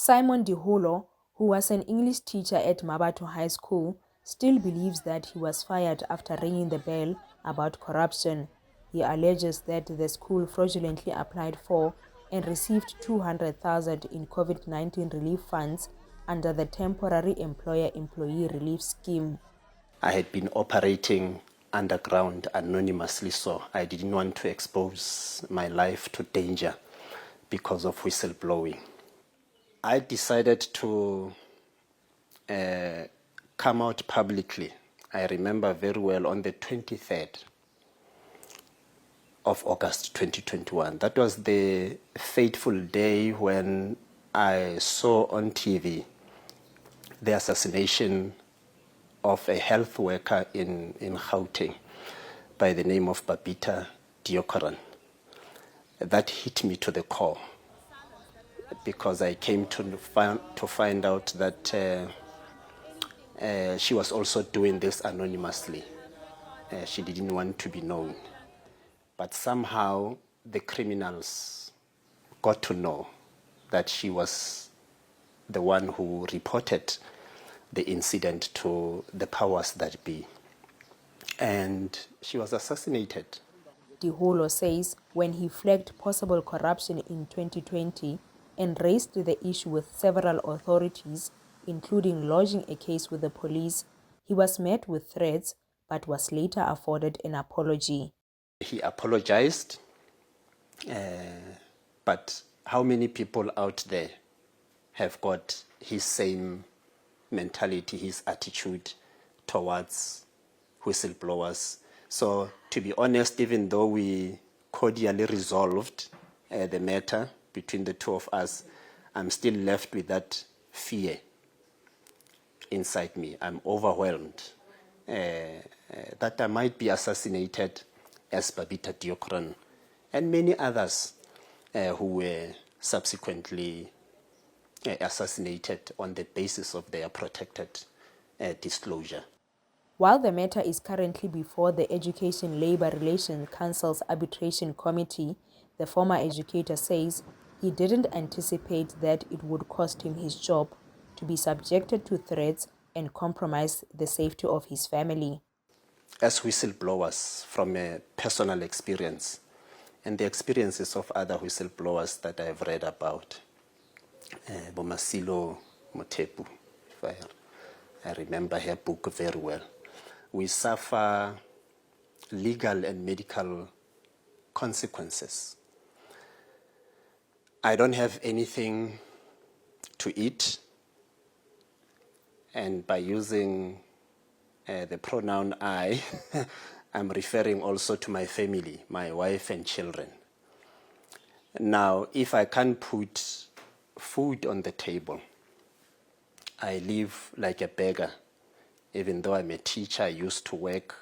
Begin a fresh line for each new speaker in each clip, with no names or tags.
Simon Liholo, who was an English teacher at Mmabatho High School, still believes that he was fired after ringing the bell about corruption. He alleges that the school fraudulently applied for and received 200,000 in COVID-19 relief funds under the Temporary Employer-Employee Relief Scheme.
I had been operating underground anonymously, so I didn't want to expose my life to danger because of whistleblowing. I decided to come out publicly. I remember very well on the 23rd of August 2021. That was the fateful day when I saw on TV the assassination of a health worker in Gauteng by the name of Babita Deokaran. That hit me to the core because I came to find out that she was also doing this anonymously. She didn't want to be known. But somehow the criminals got to know that she was the one who reported the incident to the powers that be. And she was assassinated.
Liholo says when he flagged possible corruption in 2020 and raised the issue with several authorities, including lodging a case with the police, he was met with threats but was later afforded an apology.
He apologized, but how many people out there have got his same mentality, his attitude towards whistleblowers? So to be honest, even though we cordially resolved the matter between the two of us, I'm still left with that fear inside me. I'm overwhelmed that I might be assassinated as Babita Deokaran and many others who were subsequently assassinated on the basis of their protected disclosure.
While the matter is currently before the Education Labour Relations Council's Arbitration Committee, the former educator says he didn't anticipate that it would cost him his job, to be subjected to threats and compromise the safety of his family.
As whistleblowers, from a personal experience and the experiences of other whistleblowers that I've read about, Bomasilo Motepu, I remember her book very well, we suffer legal and medical consequences. I don't have anything to eat, and by using the pronoun I, I'm referring also to my family, my wife and children. Now, if I can't put food on the table, I live like a beggar. Even though I'm a teacher, I used to work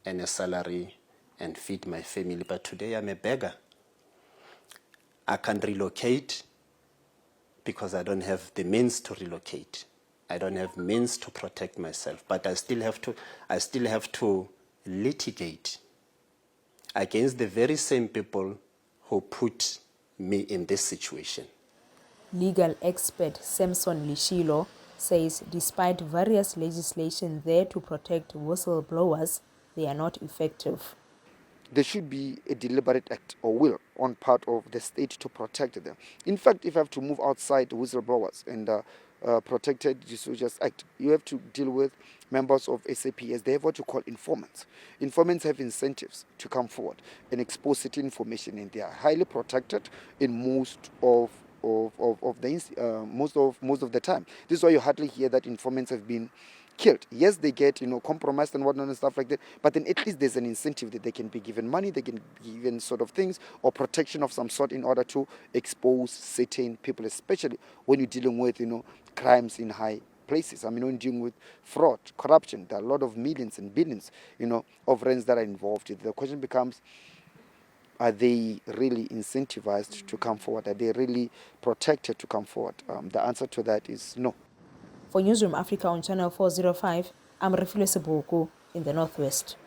earn a salary and feed my family, but today I'm a beggar. I can't relocate because I don't have the means to relocate. I don't have means to protect myself, but I still have to litigate against the very same people who put me in this situation.
Legal expert Samson Lishilo says despite various legislation there to protect whistleblowers, they are not effective.
There should be a deliberate act or will on part of the state to protect them. In fact, if you have to move outside the whistleblowers and Protected Disclosures Act, you have to deal with members of SAPS. They have what you call informants. Informants have incentives to come forward and expose certain information, and they are highly protected in most of the time. This is why you hardly hear that informants have been killed. Yes, they get compromised and whatnot and stuff like that, but then at least there's an incentive that they can be given money, they can be given sort of things or protection of some sort in order to expose certain people, especially when you're dealing with crimes in high places. I mean, when you're dealing with fraud, corruption, there are a lot of millions and billions of rands that are involved. The question becomes, are they really incentivized to come forward? Are they really protected to come forward? The answer to that is no.
For Newzroom Afrika on Channel 405, I'm Refiloe Seboko in the Northwest.